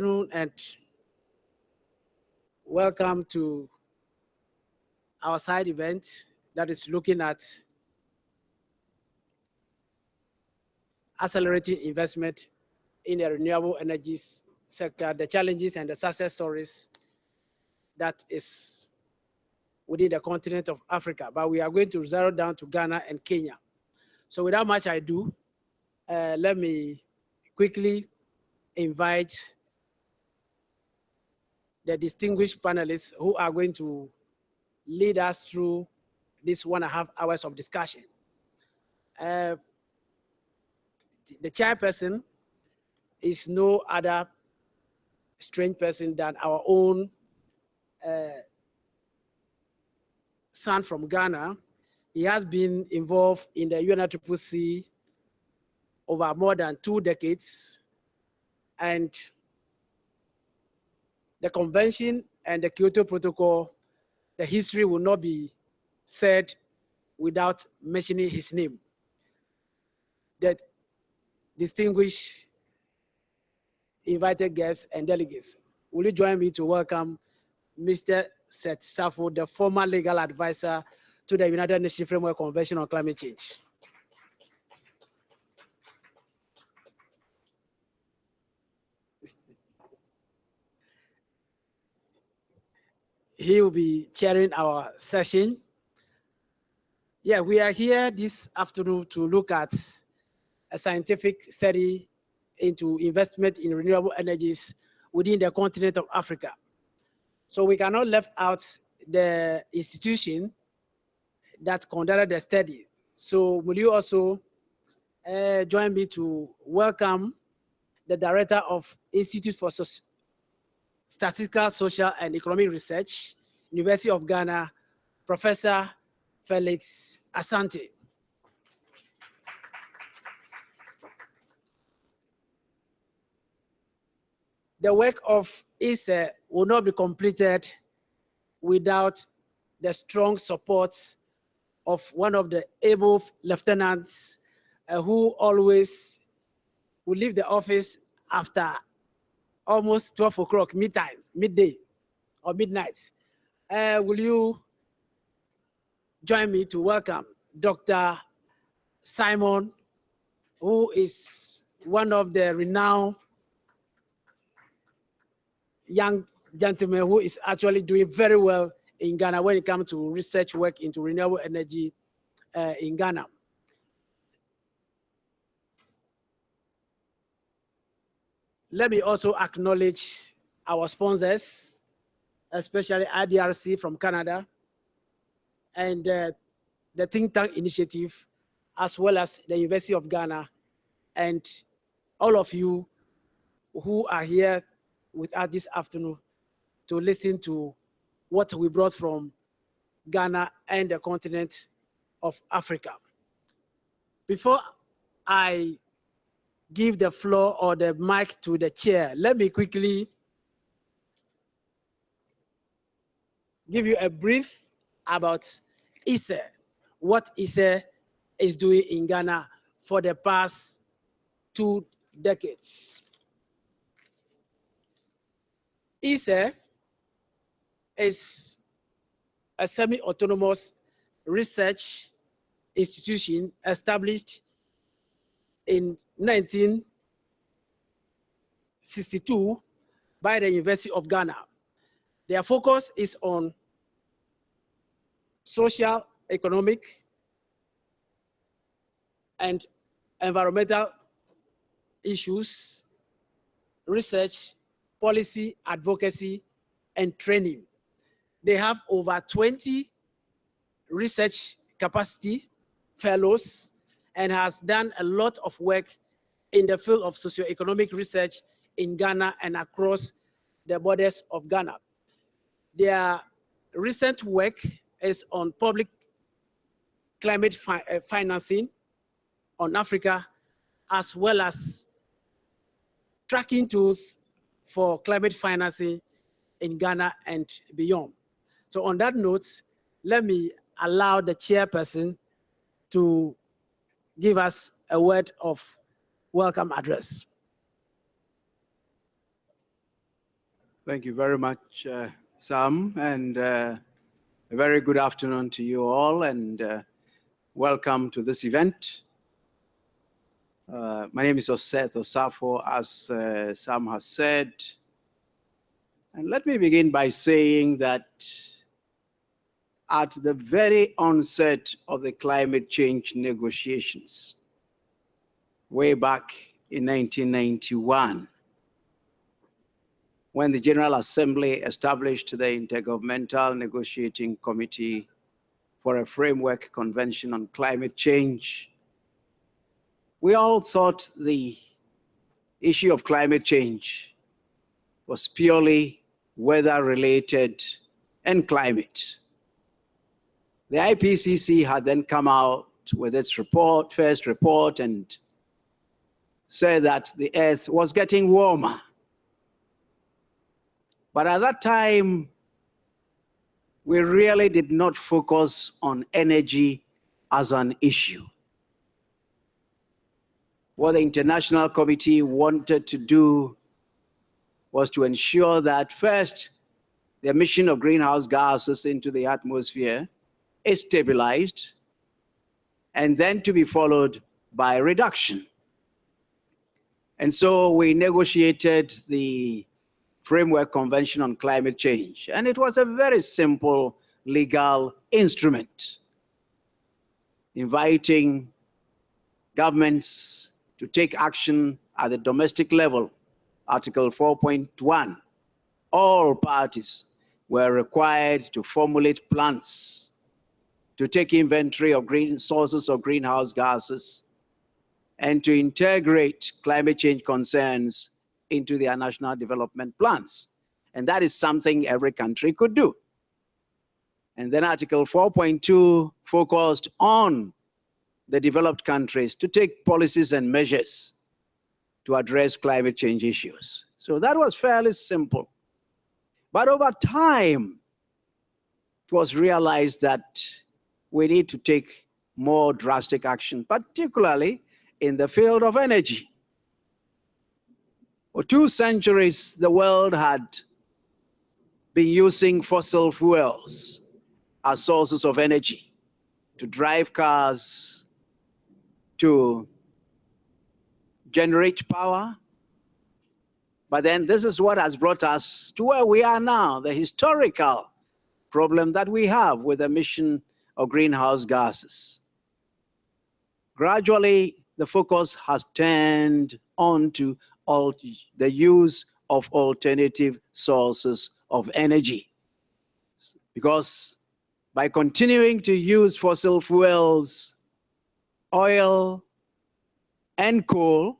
And welcome to our side event that is looking at accelerating investment in the renewable energy sector, the challenges and the success stories that is within the continent of Africa. But we are going to zero down to Ghana and Kenya. So without much ado, let me quickly invite the distinguished panelists who are going to lead us through this 1.5 hours of discussion. The chairperson is no other strange person than our own son from Ghana. He has been involved in the UNFCCC over more than 2 decades, and the convention and the Kyoto Protocol, the history will not be said without mentioning his name. The distinguished invited guests and delegates, will you join me to welcome Mr. Seth Safo, the former legal advisor to the United Nations Framework Convention on Climate Change. He will be chairing our session. Yeah, we are here this afternoon to look at a scientific study into investment in renewable energies within the continent of Africa. So we cannot left out the institution that conducted the study. So will you also join me to welcome the Director of Institute for Statistical, Social, and Economic Research, University of Ghana, Professor Felix Asante. The work of ISE will not be completed without the strong support of one of the able lieutenants who always will leave the office after almost 12 o'clock, midday, or midnight. Will you join me to welcome Dr. Simon, who is one of the renowned young gentlemen who is actually doing very well in Ghana when it comes to research work into renewable energy in Ghana. Let me also acknowledge our sponsors, especially IDRC from Canada and the Think Tank Initiative, as well as the University of Ghana, and all of you who are here with us this afternoon to listen to what we brought from Ghana and the continent of Africa. Before I give the floor or the mic to the chair, let me quickly give you a brief about ISE, what ISE is doing in Ghana for the past 2 decades. ISE is a semi-autonomous research institution established in 1962 by the University of Ghana. Their focus is on social, economic, and environmental issues, research, policy, advocacy, and training. They have over 20 research capacity fellows and has done a lot of work in the field of socioeconomic research in Ghana and across the borders of Ghana. Their recent work is on public climate financing on Africa, as well as tracking tools for climate financing in Ghana and beyond. So on that note, let me allow the chairperson to give us a word of welcome address. Thank you very much, Sam, and a very good afternoon to you all, and welcome to this event. My name is Oseth Osafo, as Sam has said. And let me begin by saying that at the very onset of the climate change negotiations, way back in 1991, when the General Assembly established the Intergovernmental Negotiating Committee for a Framework Convention on Climate Change, we all thought the issue of climate change was purely weather-related and climate. The IPCC had then come out with its first report, and said that the Earth was getting warmer. But at that time, we really did not focus on energy as an issue. What the International Committee wanted to do was to ensure that first, the emission of greenhouse gases into the atmosphere is stabilized, and then to be followed by reduction. And so we negotiated the Framework Convention on Climate Change, and it was a very simple legal instrument, inviting governments to take action at the domestic level. Article 4.1, all parties were required to formulate plans to take inventory of sources of greenhouse gases and to integrate climate change concerns into their national development plans. And that is something every country could do. And then Article 4.2 focused on the developed countries to take policies and measures to address climate change issues. So that was fairly simple. But over time, it was realized that we need to take more drastic action, particularly in the field of energy. For 2 centuries, the world had been using fossil fuels as sources of energy to drive cars, to generate power. But then this is what has brought us to where we are now, the historical problem that we have with emission of greenhouse gases. Gradually, the focus has turned on to the use of alternative sources of energy. Because by continuing to use fossil fuels, oil, and coal,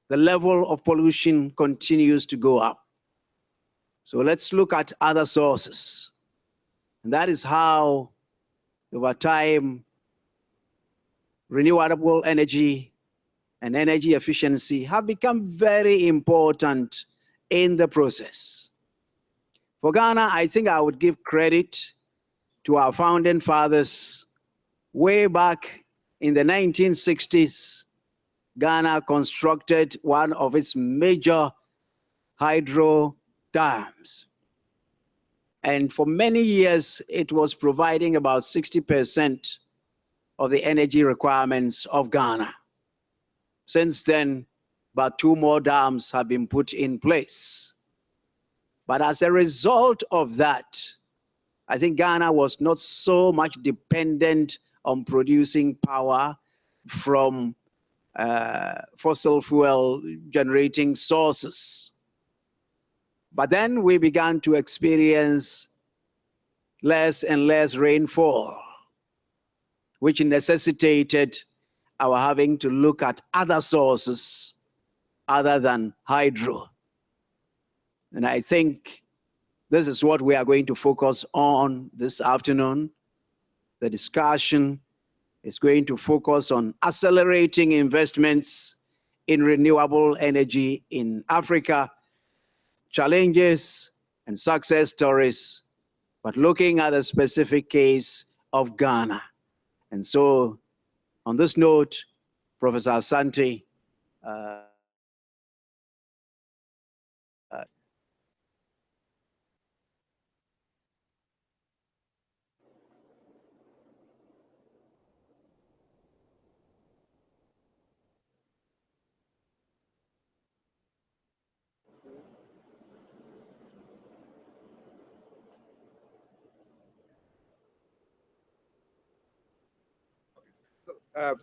the level of pollution continues to go up. So let's look at other sources. And that is how, over time, renewable energy and energy efficiency have become very important in the process. For Ghana, I think I would give credit to our founding fathers. Way back in the 1960s, Ghana constructed one of its major hydro dams. And for many years, it was providing about 60% of the energy requirements of Ghana. Since then, about 2 more dams have been put in place. But as a result of that, I think Ghana was not so much dependent on producing power from fossil fuel generating sources. But then we began to experience less and less rainfall, which necessitated our having to look at other sources other than hydro. And I think this is what we are going to focus on this afternoon. The discussion is going to focus on accelerating investments in renewable energy in Africa, challenges and success stories, but looking at a specific case of Ghana. And so, on this note, Professor Asante Uh,